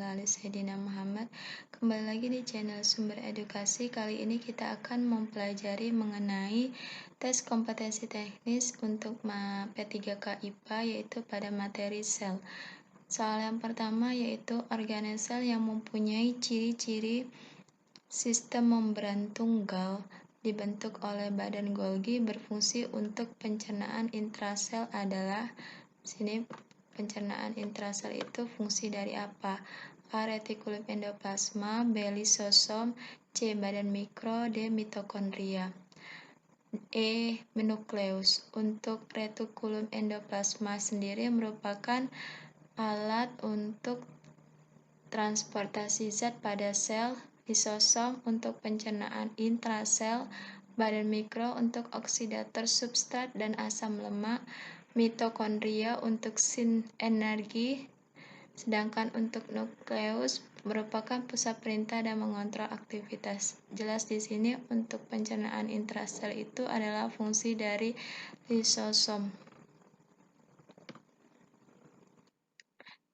ala Sayyidina Muhammad. Kembali lagi di channel Sumber Edukasi. Kali ini kita akan mempelajari mengenai tes kompetensi teknis untuk P3K IPA, yaitu pada materi sel. Soal yang pertama yaitu organel sel yang mempunyai ciri-ciri sistem membran tunggal dibentuk oleh badan Golgi berfungsi untuk pencernaan intrasel adalah sini. Pencernaan intrasel itu fungsi dari apa? A. Retikulum endoplasma, B. Lisosom, C. Badan mikro, D. Mitokondria. E. Nukleus. Untuk retikulum endoplasma sendiri merupakan alat untuk transportasi zat pada sel, lisosom untuk pencernaan intrasel, badan mikro untuk oksidator substrat dan asam lemak, mitokondria untuk energi, sedangkan untuk nukleus merupakan pusat perintah dan mengontrol aktivitas. Jelas di sini untuk pencernaan intrasel itu adalah fungsi dari lisosom.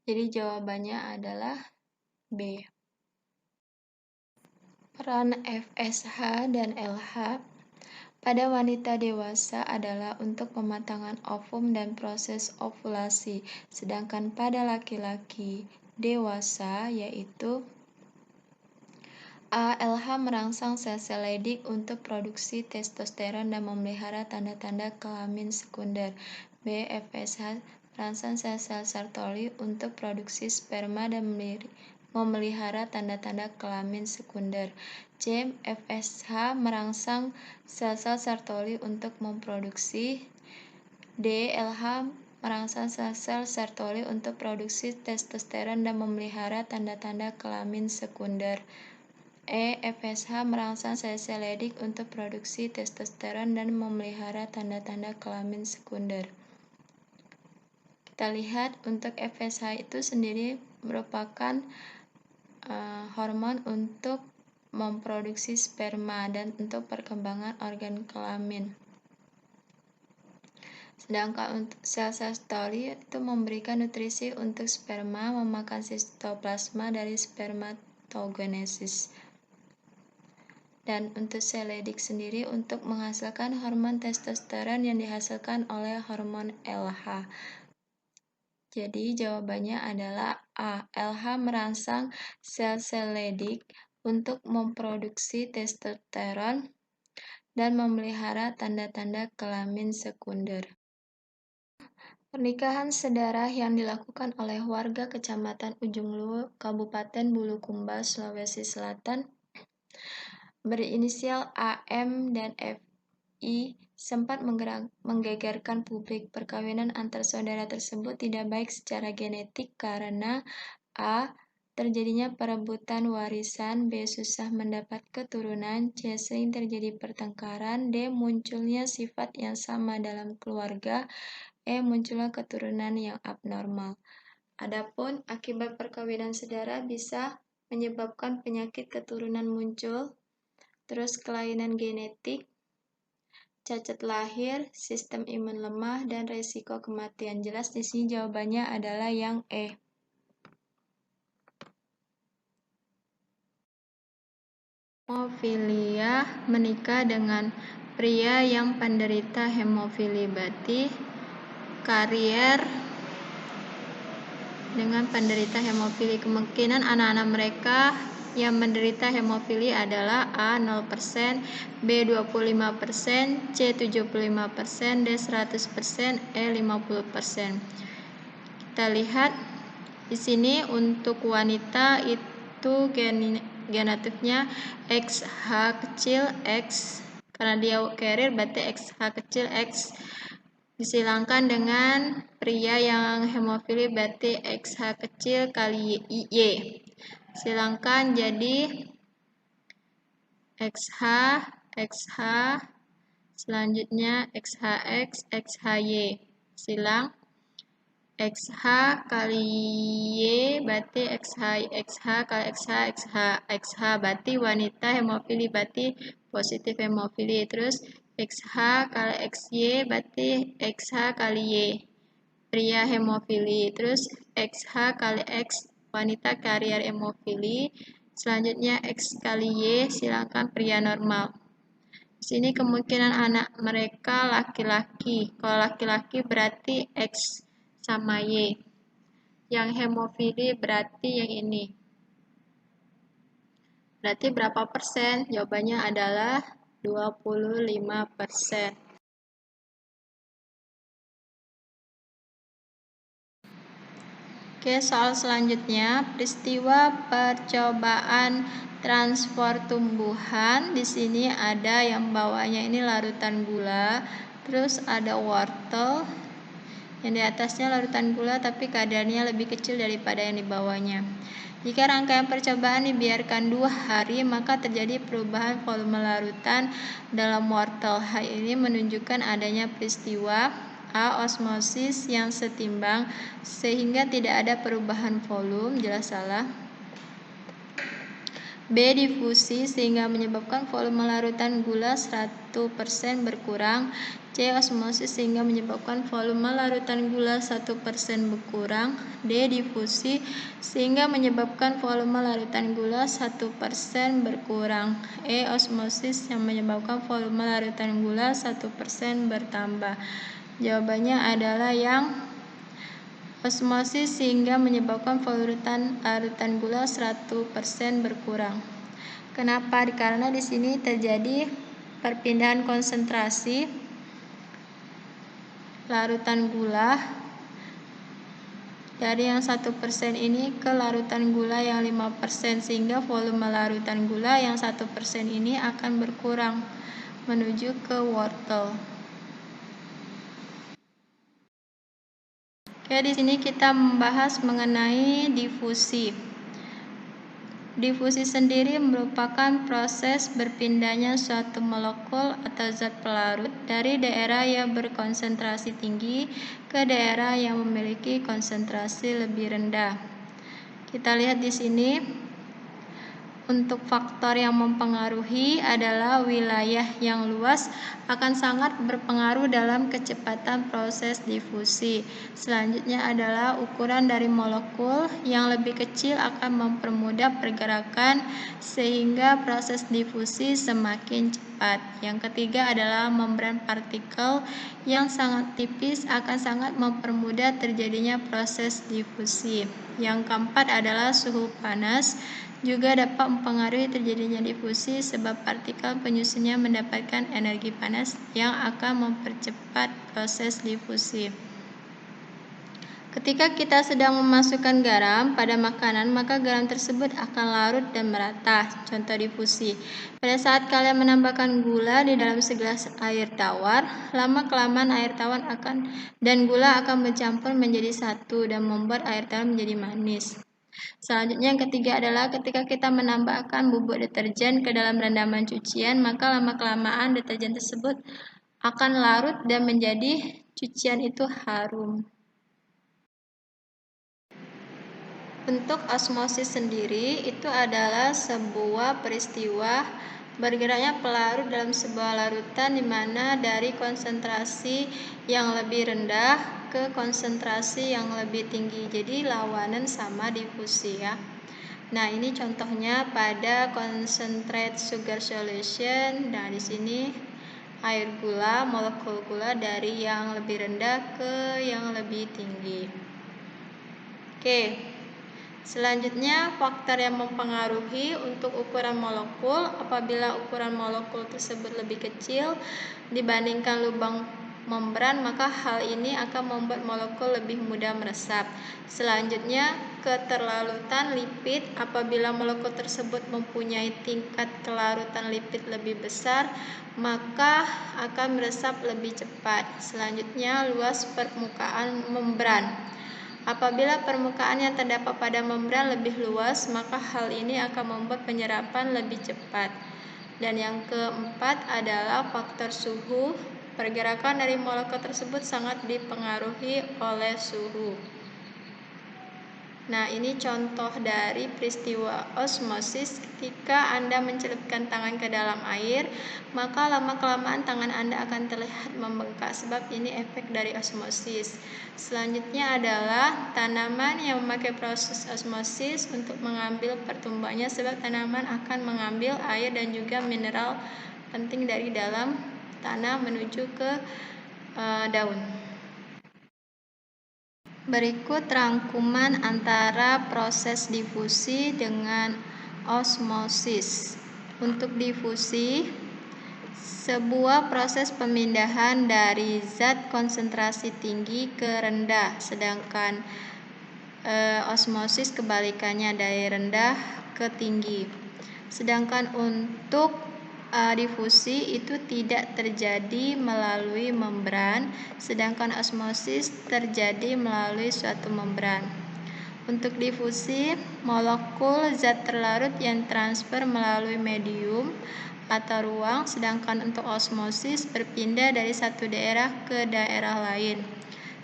Jadi jawabannya adalah B. Peran FSH dan LH pada wanita dewasa adalah untuk pematangan ovum dan proses ovulasi, sedangkan pada laki-laki dewasa yaitu A. LH merangsang sel-sel Leydig untuk produksi testosteron dan memelihara tanda-tanda kelamin sekunder. B. FSH merangsang sel-sel Sertoli untuk produksi sperma dan memelihara tanda-tanda kelamin sekunder. C. FSH merangsang sel-sel Sertoli untuk memproduksi. D. LH merangsang sel-sel Sertoli untuk produksi testosteron dan memelihara tanda-tanda kelamin sekunder. E. FSH merangsang sel-sel Leydig untuk produksi testosteron dan memelihara tanda-tanda kelamin sekunder. Kita lihat untuk FSH itu sendiri merupakan hormon untuk memproduksi sperma dan untuk perkembangan organ kelamin. Sedangkan untuk sel-sel Sertoli itu memberikan nutrisi untuk sperma, memakan sitoplasma dari spermatogenesis. Dan untuk sel Leydig sendiri untuk menghasilkan hormon testosteron yang dihasilkan oleh hormon LH. Jadi jawabannya adalah A. LH merangsang sel-sel Leydig untuk memproduksi testosteron dan memelihara tanda-tanda kelamin sekunder. Pernikahan sedarah yang dilakukan oleh warga Kecamatan Ujung Luwu, Kabupaten Bulukumba, Sulawesi Selatan, berinisial AM dan FI sempat menggegerkan publik. Perkawinan antar saudara tersebut tidak baik secara genetik karena A. terjadinya perebutan warisan, B. susah mendapat keturunan, C. sering terjadi pertengkaran, D. munculnya sifat yang sama dalam keluarga, E. munculnya keturunan yang abnormal. Adapun akibat perkawinan sedara bisa menyebabkan penyakit keturunan muncul, terus kelainan genetik, cacat lahir, sistem imun lemah, dan resiko kematian. Jelas di sini jawabannya adalah yang E. Hemofilia menikah dengan pria yang penderita hemofili, berarti karier dengan penderita hemofili. Kemungkinan anak-anak mereka yang menderita hemofili adalah A. 0%, B. 25%, C. 75%, D. 100%, E. 50%. Kita lihat di sini untuk wanita itu genotifnya XH kecil X, karena dia carrier berarti XH kecil X. Disilangkan dengan pria yang hemofili berarti XH kecil kali Y. Silangkan jadi XH, XH, selanjutnya XHX, XHY. Silang XH kali Y berarti XH kali XH, XH berarti wanita hemofili berarti positif hemofili. Terus XH kali XY berarti XH kali Y, pria hemofili. Terus XH kali X wanita karier hemofili. Selanjutnya X kali Y, silakan pria normal. Di sini kemungkinan anak mereka laki-laki. Kalau laki-laki berarti X sama Y. Yang hemofili berarti yang ini. Berarti berapa persen? Jawabannya adalah 25%. Oke, soal selanjutnya, peristiwa percobaan transfer tumbuhan. Di sini ada yang bawahnya ini larutan gula, terus ada wortel. Yang di atasnya larutan gula tapi kadarnya lebih kecil daripada yang di bawahnya. Jika rangkaian percobaan dibiarkan 2 hari, maka terjadi perubahan volume larutan dalam wortel. Hal ini menunjukkan adanya peristiwa A. Osmosis yang setimbang sehingga tidak ada perubahan volume, jelas salah. B. Difusi sehingga menyebabkan volume larutan gula 1% berkurang. C. Osmosis sehingga menyebabkan volume larutan gula 1% berkurang. D. Difusi sehingga menyebabkan volume larutan gula 1% berkurang. E. Osmosis yang menyebabkan volume larutan gula 1% bertambah. Jawabannya adalah yang osmosis sehingga menyebabkan volume larutan gula 100% berkurang. Kenapa? Karena di sini terjadi perpindahan konsentrasi larutan gula dari yang 1% ini ke larutan gula yang 5%, sehingga volume larutan gula yang 1% ini akan berkurang menuju ke wortel. Oke, di sini kita membahas mengenai difusi. Difusi sendiri merupakan proses berpindahnya suatu molekul atau zat pelarut dari daerah yang berkonsentrasi tinggi ke daerah yang memiliki konsentrasi lebih rendah. Kita lihat di sini. Untuk faktor yang mempengaruhi adalah wilayah yang luas akan sangat berpengaruh dalam kecepatan proses difusi. Selanjutnya adalah ukuran dari molekul yang lebih kecil akan mempermudah pergerakan sehingga proses difusi semakin cepat. Yang ketiga adalah membran partikel yang sangat tipis akan sangat mempermudah terjadinya proses difusi. Yang keempat adalah suhu panas juga dapat mempengaruhi terjadinya difusi sebab partikel penyusunnya mendapatkan energi panas yang akan mempercepat proses difusi. Ketika kita sedang memasukkan garam pada makanan, maka garam tersebut akan larut dan merata. Contoh difusi. Pada saat kalian menambahkan gula di dalam segelas air tawar, lama-kelamaan air tawar dan gula akan bercampur menjadi satu dan membuat air tawar menjadi manis. Selanjutnya yang ketiga adalah ketika kita menambahkan bubuk deterjen ke dalam rendaman cucian, maka lama-kelamaan deterjen tersebut akan larut dan menjadi cucian itu harum. Bentuk osmosis sendiri itu adalah sebuah peristiwa bergeraknya pelarut dalam sebuah larutan di mana dari konsentrasi yang lebih rendah ke konsentrasi yang lebih tinggi. Jadi lawanan sama difusi ya. Nah, ini contohnya pada concentrate sugar solution. Nah, di sini air gula, molekul gula dari yang lebih rendah ke yang lebih tinggi. Oke. Selanjutnya, faktor yang mempengaruhi untuk ukuran molekul. Apabila ukuran molekul tersebut lebih kecil dibandingkan lubang membran, maka hal ini akan membuat molekul lebih mudah meresap. Selanjutnya, keterlarutan lipid. Apabila molekul tersebut mempunyai tingkat kelarutan lipid lebih besar, maka akan meresap lebih cepat. Selanjutnya, luas permukaan membran. Apabila permukaan yang terdapat pada membran lebih luas, maka hal ini akan membuat penyerapan lebih cepat. Dan yang keempat adalah faktor suhu. Pergerakan dari molekul tersebut sangat dipengaruhi oleh suhu. Nah, ini contoh dari peristiwa osmosis. Ketika Anda mencelupkan tangan ke dalam air, maka lama-kelamaan tangan Anda akan terlihat membengkak, sebab ini efek dari osmosis. Selanjutnya adalah tanaman yang memakai proses osmosis untuk mengambil pertumbuhannya, sebab tanaman akan mengambil air dan juga mineral penting dari dalam tanah menuju ke daun. Berikut rangkuman antara proses difusi dengan osmosis. Untuk difusi, sebuah proses pemindahan dari zat konsentrasi tinggi ke rendah, sedangkan osmosis kebalikannya, dari rendah ke tinggi. Sedangkan untuk difusi itu tidak terjadi melalui membran, sedangkan osmosis terjadi melalui suatu membran. Untuk difusi, molekul zat terlarut yang transfer melalui medium atau ruang, sedangkan untuk osmosis berpindah dari satu daerah ke daerah lain.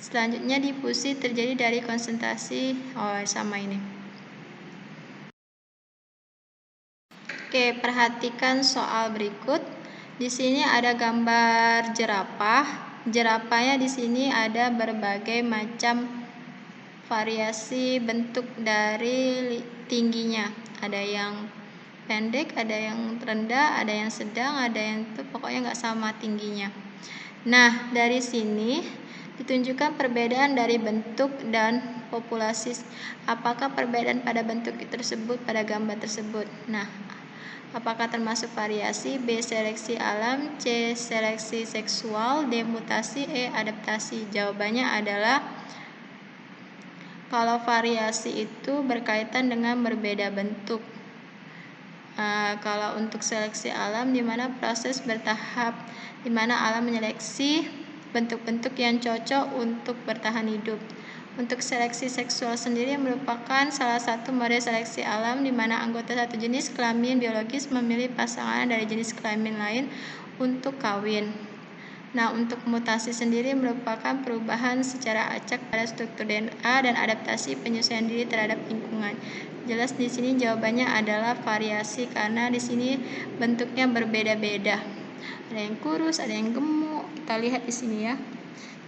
Selanjutnya difusi terjadi dari konsentrasi sama ini. Oke, perhatikan soal berikut. Di sini ada gambar jerapah. Jerapahnya di sini ada berbagai macam variasi bentuk dari tingginya. Ada yang pendek, ada yang rendah, ada yang sedang, ada yang pokoknya nggak sama tingginya. Nah, dari sini ditunjukkan perbedaan dari bentuk dan populasi. Apakah perbedaan pada bentuk tersebut pada gambar tersebut? Nah, apakah termasuk variasi? B. Seleksi alam. C. Seleksi seksual. D. Mutasi. E. Adaptasi. Jawabannya adalah kalau variasi itu berkaitan dengan berbeda bentuk. Kalau untuk seleksi alam, di mana proses bertahap, di mana alam menyeleksi bentuk-bentuk yang cocok untuk bertahan hidup. Untuk seleksi seksual sendiri merupakan salah satu model seleksi alam di mana anggota satu jenis kelamin biologis memilih pasangan dari jenis kelamin lain untuk kawin. Nah, untuk mutasi sendiri merupakan perubahan secara acak pada struktur DNA dan adaptasi penyesuaian diri terhadap lingkungan. Jelas di sini jawabannya adalah variasi karena di sini bentuknya berbeda-beda. Ada yang kurus, ada yang gemuk. Kita lihat di sini ya.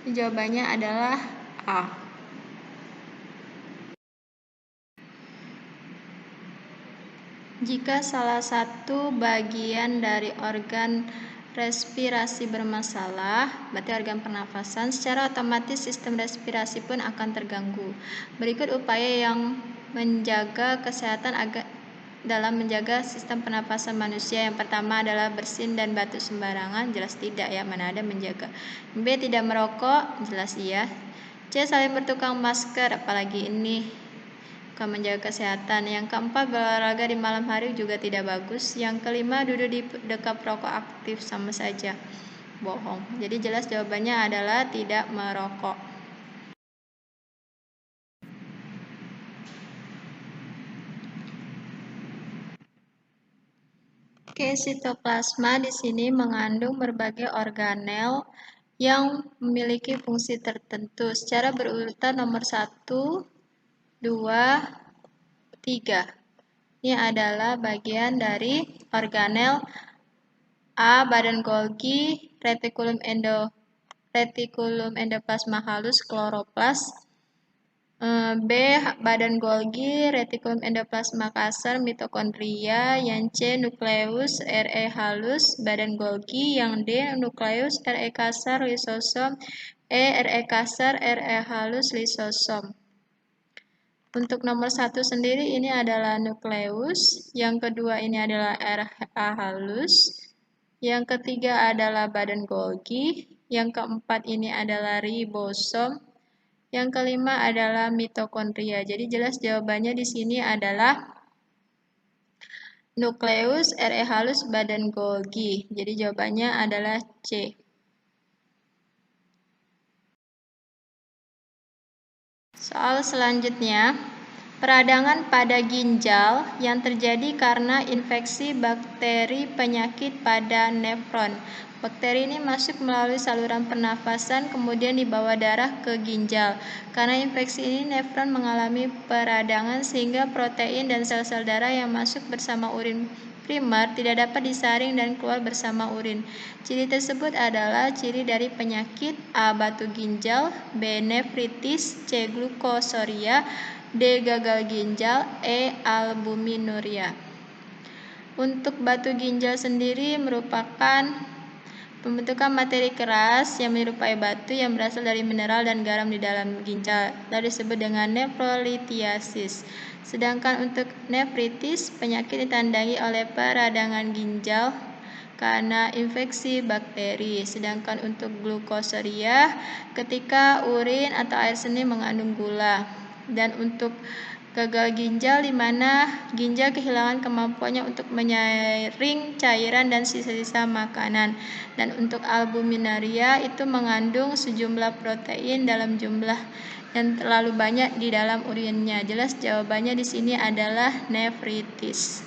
Jawabannya adalah A. Jika salah satu bagian dari organ respirasi bermasalah, berarti organ pernafasan, secara otomatis sistem respirasi pun akan terganggu. Berikut upaya yang menjaga kesehatan dalam menjaga sistem pernafasan manusia. Yang pertama adalah bersin dan batuk sembarangan. Jelas tidak ya, mana ada menjaga. B. Tidak merokok. Jelas iya. C. Saling bertukar masker, apalagi ini akan menjaga kesehatan. Yang keempat, berolahraga di malam hari juga tidak bagus. Yang kelima, duduk di dekat perokok aktif, sama saja bohong. Jadi jelas jawabannya adalah tidak merokok. Oke, sitoplasma di sini mengandung berbagai organel yang memiliki fungsi tertentu. Secara berurutan nomor 1, 2, 3. Ini adalah bagian dari organel. A. Badan Golgi, retikulum endoplasma halus, kloroplas. B. Badan Golgi, retikulum endoplasma kasar, mitokondria. Yang C. Nukleus, Re halus, badan Golgi. Yang D. Nukleus, Re kasar, lisosom. E. Re kasar, Re halus, lisosom. Untuk nomor 1 sendiri ini adalah nukleus, yang kedua ini adalah Ra halus, yang ketiga adalah badan Golgi, yang keempat ini adalah ribosom, yang kelima adalah mitokondria. Jadi jelas jawabannya di sini adalah nukleus, Re halus, badan Golgi. Jadi jawabannya adalah C. Soal selanjutnya, Peradangan pada ginjal yang terjadi karena infeksi bakteri penyakit pada nefron. Bakteri ini masuk melalui saluran pernafasan kemudian dibawa darah ke ginjal. Karena infeksi ini nefron mengalami peradangan sehingga protein dan sel-sel darah yang masuk bersama urin primer tidak dapat disaring dan keluar bersama urin. Ciri tersebut adalah ciri dari penyakit A. Batu ginjal, B. Nefritis, C. Glukosuria, D. Gagal ginjal, E. Albuminuria. Untuk batu ginjal sendiri merupakan pembentukan materi keras yang menyerupai batu yang berasal dari mineral dan garam di dalam ginjal, lalu disebut dengan nefrolithiasis. Sedangkan untuk nefritis, penyakit ditandai oleh peradangan ginjal karena infeksi bakteri. Sedangkan untuk glukosuria, ketika urin atau air seni mengandung gula. Dan untuk gagal ginjal di mana ginjal kehilangan kemampuannya untuk menyaring cairan dan sisa-sisa makanan. Dan untuk albuminaria itu mengandung sejumlah protein dalam jumlah yang terlalu banyak di dalam urinnya. Jelas jawabannya di sini adalah nefritis.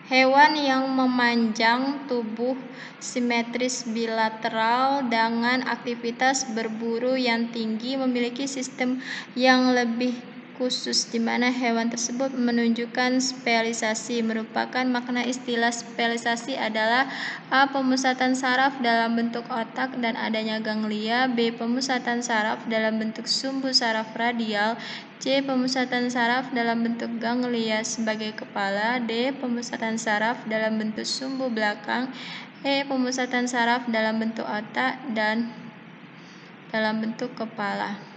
Hewan yang memanjang tubuh simetris bilateral dengan aktivitas berburu yang tinggi memiliki sistem yang lebih khusus di mana hewan tersebut menunjukkan spesialisasi. Merupakan makna istilah spesialisasi adalah A. Pemusatan saraf dalam bentuk otak dan adanya ganglia, B. Pemusatan saraf dalam bentuk sumbu saraf radial, C. Pemusatan saraf dalam bentuk ganglia sebagai kepala, D. Pemusatan saraf dalam bentuk sumbu belakang, E. Pemusatan saraf dalam bentuk otak dan dalam bentuk kepala.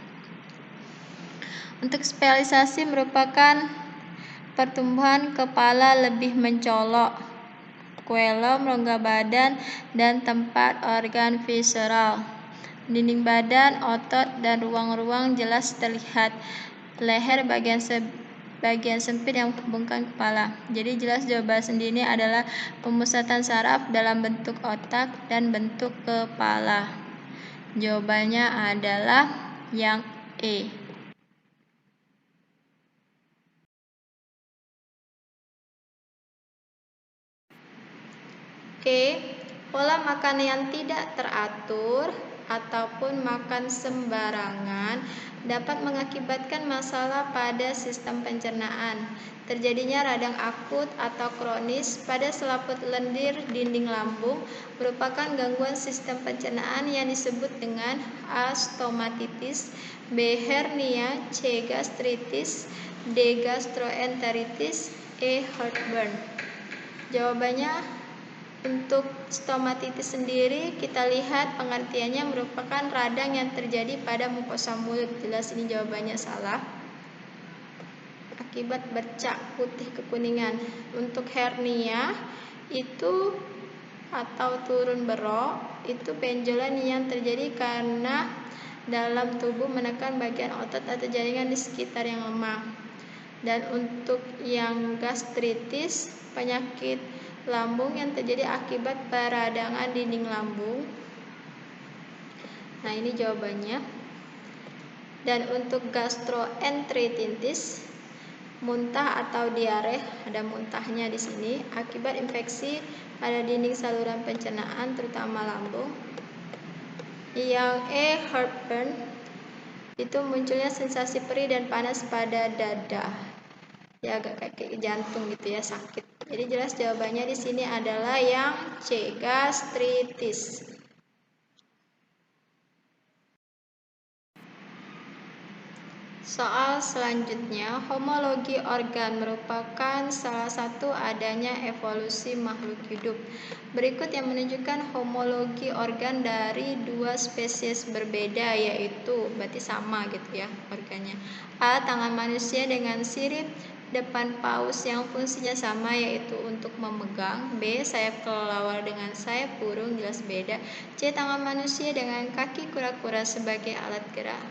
Untuk spesialisasi merupakan pertumbuhan kepala lebih mencolok, velum, rongga badan, dan tempat organ visceral. Dinding badan, otot, dan ruang-ruang jelas terlihat. Leher bagian sempit yang menghubungkan kepala. Jadi jelas jawaban sendiri adalah pemusatan saraf dalam bentuk otak dan bentuk kepala. Jawabannya adalah yang E. Pola makan yang tidak teratur ataupun makan sembarangan dapat mengakibatkan masalah pada sistem pencernaan. Terjadinya radang akut atau kronis pada selaput lendir dinding lambung merupakan gangguan sistem pencernaan yang disebut dengan A. Stomatitis, B. Hernia, C. Gastritis, D. Gastroenteritis, E. Heartburn. Jawabannya untuk stomatitis sendiri kita lihat pengertiannya merupakan radang yang terjadi pada mukosa mulut. Jelas ini jawabannya salah. Akibat bercak putih kekuningan. Untuk hernia itu atau turun berok itu benjolan yang terjadi karena dalam tubuh menekan bagian otot atau jaringan di sekitar yang lemah. Dan untuk yang gastritis, penyakit lambung yang terjadi akibat peradangan dinding lambung. Nah, ini jawabannya. Dan untuk gastroenteritis, muntah atau diare, ada muntahnya di sini akibat infeksi pada dinding saluran pencernaan terutama lambung. Yang E. Heartburn itu munculnya sensasi perih dan panas pada dada. Ya agak kayak jantung gitu ya, sakit. Jadi jelas jawabannya di sini adalah yang C, gastritis. Soal selanjutnya, homologi organ merupakan salah satu adanya evolusi makhluk hidup. Berikut yang menunjukkan homologi organ dari dua spesies berbeda, yaitu berarti sama gitu ya organnya. A. Tangan manusia dengan sirip depan paus yang fungsinya sama yaitu untuk memegang. B. Sayap kelelawar dengan sayap burung, jelas beda. C. Tangan manusia dengan kaki kura-kura sebagai alat gerak.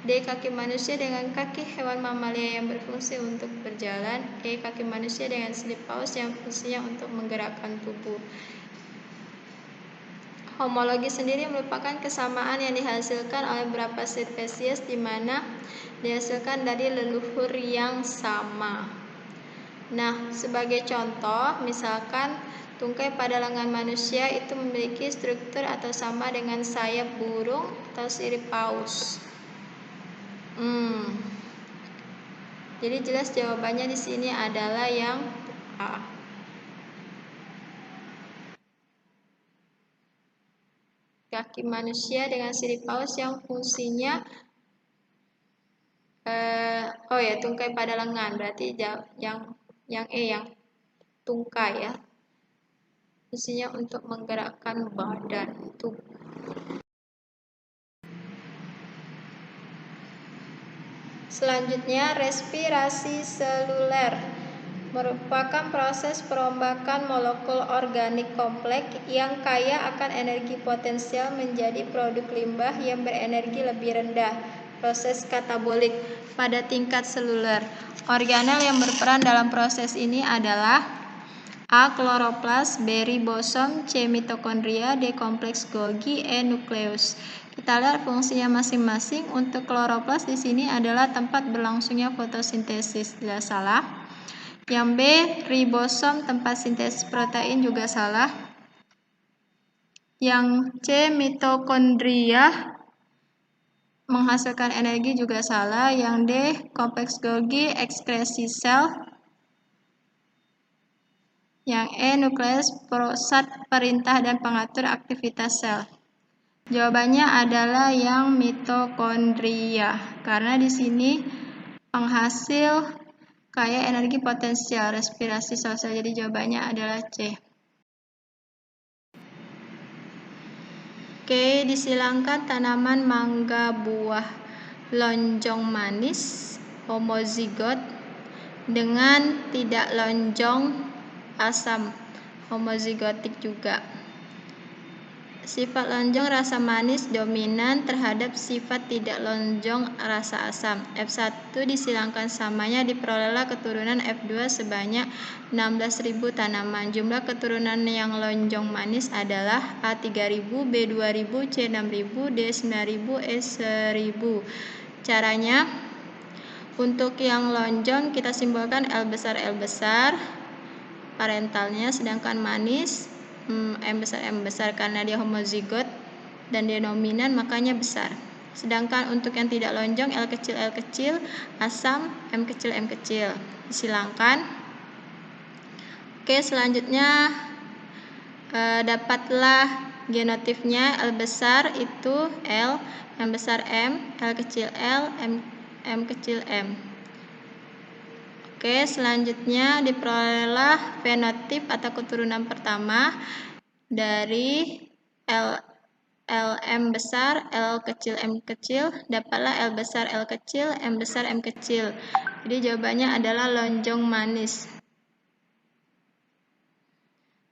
D. Kaki manusia dengan kaki hewan mamalia yang berfungsi untuk berjalan. E. Kaki manusia dengan sirip paus yang fungsinya untuk menggerakkan tubuh. Homologi sendiri merupakan kesamaan yang dihasilkan oleh beberapa spesies di mana dihasilkan dari leluhur yang sama. Nah, sebagai contoh, misalkan tungkai pada lengan manusia itu memiliki struktur atau sama dengan sayap burung atau sirip paus. Jadi jelas jawabannya di sini adalah yang A. Kaki manusia dengan sirip paus yang fungsinya tungkai pada lengan, berarti yang E, yang tungkai ya. Fungsinya untuk menggerakkan badan tubuh. Selanjutnya, respirasi seluler merupakan proses perombakan molekul organik kompleks yang kaya akan energi potensial menjadi produk limbah yang berenergi lebih rendah. Proses katabolik pada tingkat seluler. Organel yang berperan dalam proses ini adalah A. Kloroplas, B. Ribosom, C. Mitokondria, D. kompleks Golgi, E. nukleus. Kita lihat fungsinya masing-masing. Untuk kloroplas di sini adalah tempat berlangsungnya fotosintesis, tidak salah. Yang B, ribosom, tempat sintesis protein, juga salah. Yang C, mitokondria, menghasilkan energi, juga salah. Yang D, kompleks Golgi, ekskresi sel. Yang E, nukleus, pusat perintah dan pengatur aktivitas sel. Jawabannya adalah yang mitokondria, karena di sini penghasil kaya energi potensial respirasi sosial. Jadi jawabannya adalah C. Oke, disilangkan tanaman mangga buah lonjong manis homozigot dengan tidak lonjong asam homozigotik juga. Sifat lonjong rasa manis dominan terhadap sifat tidak lonjong rasa asam. F1 disilangkan samanya diperolehlah keturunan F2 sebanyak 16.000 tanaman. Jumlah keturunan yang lonjong manis adalah A3000, B2000, C6000, D9000, E1000. Caranya, untuk yang lonjong kita simbolkan L besar parentalnya, sedangkan manis M besar karena dia homozigot dan dia dominan makanya besar. Sedangkan untuk yang tidak lonjong L kecil, asam M kecil. Disilangkan. Oke, selanjutnya dapatlah genotipnya. L besar itu L, M besar M, L kecil L, M kecil M. Oke, selanjutnya diperolehlah fenotip atau keturunan pertama dari LM besar, L kecil, M kecil, dapatlah L besar, L kecil, M besar, M kecil. Jadi jawabannya adalah lonjong manis.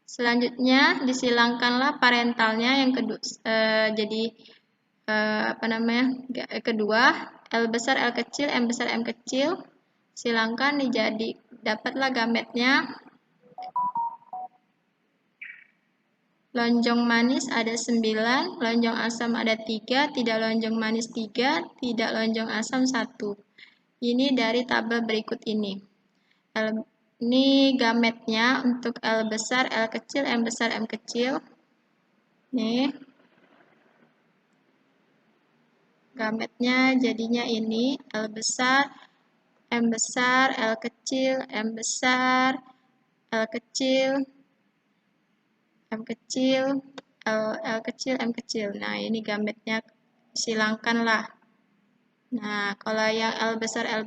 Selanjutnya disilangkanlah parentalnya yang kedua, kedua, L besar, L kecil, M besar, M kecil. Silangkan dapatlah gametnya. Lonjong manis ada 9, lonjong asam ada 3, tidak lonjong manis 3, tidak lonjong asam 1. Ini dari tabel berikut ini. Ini gametnya untuk L besar, L kecil, M besar, M kecil. Nih. Gametnya jadinya ini L besar, M besar, L kecil, M besar, L kecil, M kecil, L kecil, M kecil. Nah, ini gametnya silangkanlah. Nah, kalau yang L besar, M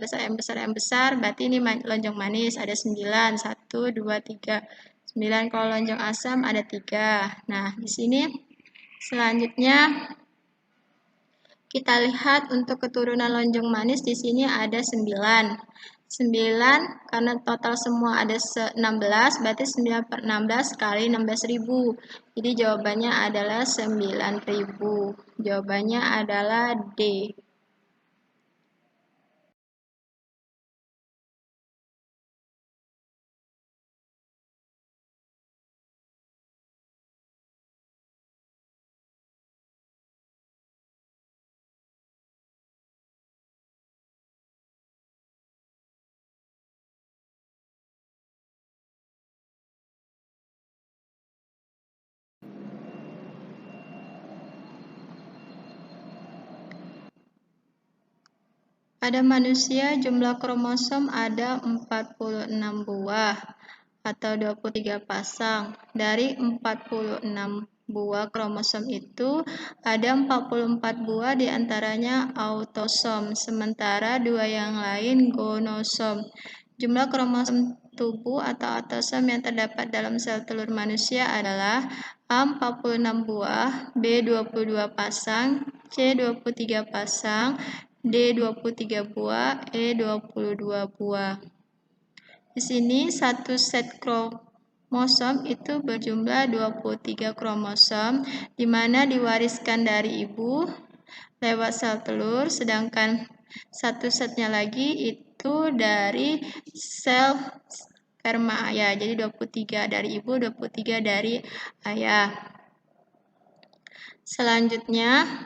besar, berarti ini lonjong manis ada 9, 1, 2, 3. 9 kalau lonjong asam ada 3. Nah, di sini selanjutnya kita lihat untuk keturunan lonjong manis di sini ada 9. 9 karena total semua ada 16, berarti 9 per 16 kali 16.000. Jadi jawabannya adalah 9.000. Jawabannya adalah D. Pada manusia jumlah kromosom ada 46 buah atau 23 pasang. Dari 46 buah kromosom itu ada 44 buah diantaranya autosom, sementara 2 yang lain gonosom. Jumlah kromosom tubuh atau autosom yang terdapat dalam sel telur manusia adalah A46 buah, B22 pasang, C23 pasang, D23 buah, E22 buah. Di sini satu set kromosom itu berjumlah 23 kromosom, di mana diwariskan dari ibu lewat sel telur, sedangkan satu setnya lagi itu dari sel sperma ayah. Jadi 23 dari ibu, 23 dari ayah. Selanjutnya,